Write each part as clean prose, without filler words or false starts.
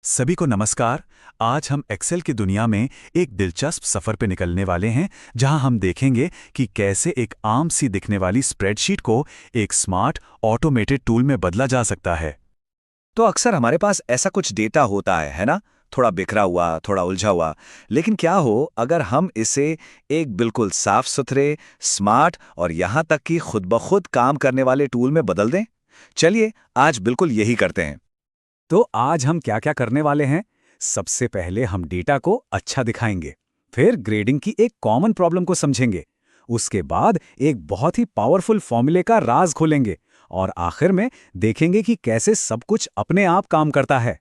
सभी को नमस्कार। आज हम एक्सेल की दुनिया में एक दिलचस्प सफ़र पे निकलने वाले हैं, जहां हम देखेंगे कि कैसे एक आम सी दिखने वाली स्प्रेडशीट को एक स्मार्ट ऑटोमेटेड टूल में बदला जा सकता है। तो अक्सर हमारे पास ऐसा कुछ डेटा होता है ना? थोड़ा बिखरा हुआ, थोड़ा उलझा हुआ। लेकिन क्या हो अगर हम इसे एक बिल्कुल साफ-सुथरे, स्मार्ट और यहाँ तक कि खुद ब खुद काम करने वाले टूल में बदल दें? चलिए, आज बिल्कुल यही करते हैं। तो आज हम क्या-क्या करने वाले हैं? सबसे पहले हम डेटा को अच्छा दिखाएंगे, फिर ग्रेडिंग की एक कॉमन प्रॉब्लम को समझेंगे, उसके बाद एक बहुत ही पावरफुल फॉर्मूले का राज खोलेंगे और आखिर में देखेंगे कि कैसे सब कुछ अपने आप काम करता है।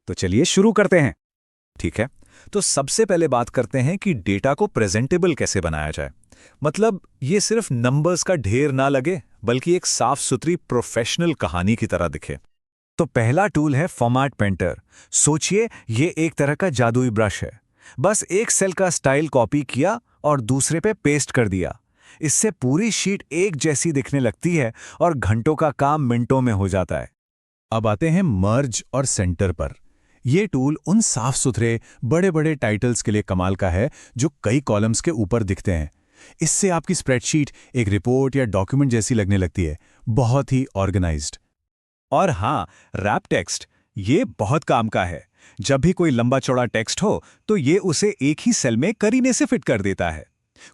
तो चलिए शुरू करते हैं। ठीक है। तो सबसे पहले बात करते हैं कि डेटा को प्रेजेंटेबल कैसे बनाया जाए। मतलब ये सिर्फ नंबर्स का ढेर ना लगे, बल्कि एक साफ सुथरी प्रोफेशनल कहानी की तरह दिखे। तो पहला टूल है फॉर्मेट पेंटर। सोचिए, ये एक तरह का जादुई ब्रश है। बस एक सेल का स्टाइल कॉपी किया और दूसरे पे पेस्ट कर दिया। इससे पूरी शीट एक जैसी दिखने लगती है और घंटों का काम मिनटों में हो जाता है। अब आते हैं मर्ज और सेंटर पर। ये टूल उन साफ सुथरे बड़े बड़े टाइटल्स के लिए कमाल का है जो कई कॉलम्स के ऊपर दिखते हैं। इससे आपकी स्प्रेडशीट एक रिपोर्ट या डॉक्यूमेंट जैसी लगने लगती है, बहुत ही ऑर्गेनाइज्ड। और हाँ, रैप टेक्स्ट ये बहुत काम का है। जब भी कोई लंबा चौड़ा टेक्स्ट हो तो ये उसे एक ही सेल में करीने से फिट कर देता है।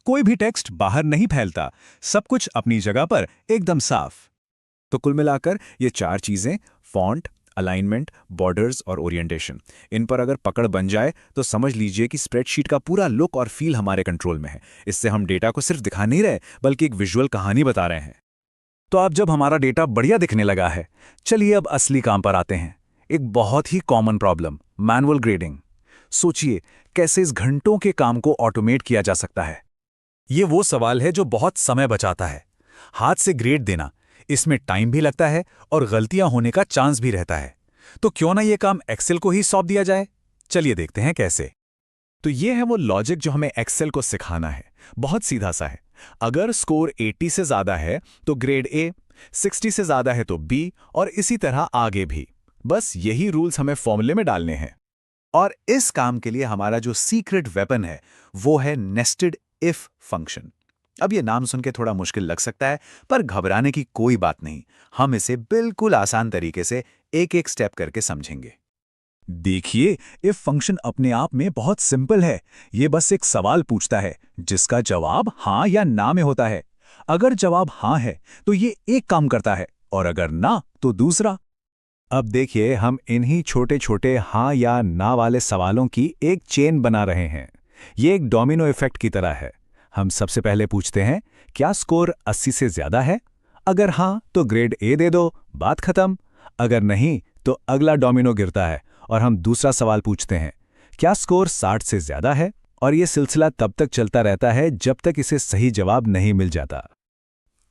कोई भी टेक्स्ट बाहर नहीं फैलता, सब कुछ अपनी जगह पर एकदम साफ। तो कुल मिलाकर ये चार चीजें, फॉन्ट, अलाइनमेंट, बॉर्डर्स और ओरिएंटेशन, इन पर अगर पकड़ बन जाए तो समझ लीजिए कि स्प्रेडशीट का पूरा लुक और फील हमारे कंट्रोल में है। इससे हम डेटा को सिर्फ दिखा नहीं रहे, बल्कि एक विजुअल कहानी बता रहे हैं। तो अब जब हमारा डेटा बढ़िया दिखने लगा है, चलिए अब असली काम पर आते हैं। एक बहुत ही कॉमन प्रॉब्लम, मैनुअल ग्रेडिंग। सोचिए कैसे इस घंटों के काम को ऑटोमेट किया जा सकता है। ये वो सवाल है जो बहुत समय बचाता है। हाथ से ग्रेड देना, इसमें टाइम भी लगता है और गलतियां होने का चांस भी रहता है। तो क्यों ना ये काम एक्सेल को ही सौंप दिया जाए। चलिए देखते हैं कैसे। तो ये है वो लॉजिक जो हमें एक्सेल को सिखाना है। बहुत सीधा सा है। अगर स्कोर 80 से ज्यादा है तो ग्रेड ए, 60 से ज्यादा है तो बी, और इसी तरह आगे भी। बस यही रूल्स हमें फॉर्मूले में डालने हैं। और इस काम के लिए हमारा जो सीक्रेट वेपन है, वो है नेस्टेड इफ फंक्शन। अब ये नाम सुन के थोड़ा मुश्किल लग सकता है, पर घबराने की कोई बात नहीं। हम इसे बिल्कुल आसान तरीके से एक एक स्टेप करके समझेंगे। देखिए, इफ फंक्शन अपने आप में बहुत सिंपल है। ये बस एक सवाल पूछता है जिसका जवाब हाँ या ना में होता है। अगर जवाब हाँ है तो ये एक काम करता है, और अगर ना तो दूसरा। अब देखिए, हम इन्हीं छोटे छोटे हाँ या ना वाले सवालों की एक चेन बना रहे हैं। ये एक डोमिनो इफेक्ट की तरह है। हम सबसे पहले पूछते हैं, क्या स्कोर 80 से ज्यादा है? अगर हाँ तो ग्रेड ए दे दो, बात खत्म। अगर नहीं तो अगला डोमिनो गिरता है और हम दूसरा सवाल पूछते हैं, क्या स्कोर 60 से ज्यादा है? और ये सिलसिला तब तक चलता रहता है जब तक इसे सही जवाब नहीं मिल जाता।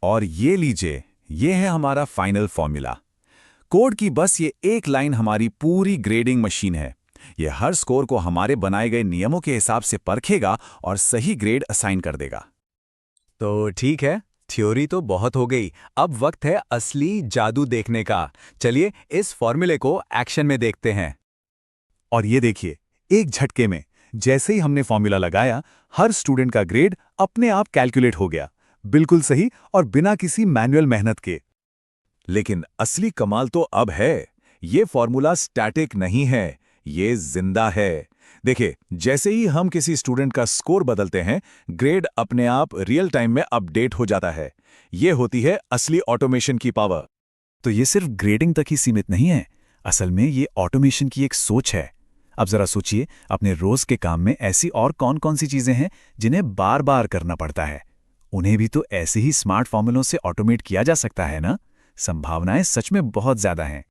और ये लीजिए, ये है हमारा फाइनल फॉर्मूला। कोड की बस ये एक लाइन हमारी पूरी ग्रेडिंग मशीन है। ये हर स्कोर को हमारे बनाए गए नियमों के हिसाब से परखेगा और सही ग्रेड असाइन कर देगा। तो ठीक है, थ्योरी तो बहुत हो गई। अब वक्त है असली जादू देखने का। चलिए इस फॉर्मूले को एक्शन में देखते हैं। और ये देखिए, एक झटके में जैसे ही हमने फॉर्मूला लगाया, हर स्टूडेंट का ग्रेड अपने आप कैलकुलेट हो गया, बिल्कुल सही और बिना किसी मैनुअल मेहनत के। लेकिन असली कमाल तो अब है। ये फॉर्मूला स्टैटिक नहीं है, ये जिंदा है। देखिए, जैसे ही हम किसी स्टूडेंट का स्कोर बदलते हैं, ग्रेड अपने आप रियल टाइम में अपडेट हो जाता है। ये होती है असली ऑटोमेशन की पावर। तो ये सिर्फ ग्रेडिंग तक ही सीमित नहीं है, असल में ये ऑटोमेशन की एक सोच है। अब जरा सोचिए, अपने रोज के काम में ऐसी और कौन कौन सी चीजें हैं जिन्हें बार बार करना पड़ता है। उन्हें भी तो ऐसे ही स्मार्ट फॉर्मूलों से ऑटोमेट किया जा सकता है ना। संभावनाएं सच में बहुत ज्यादा हैं।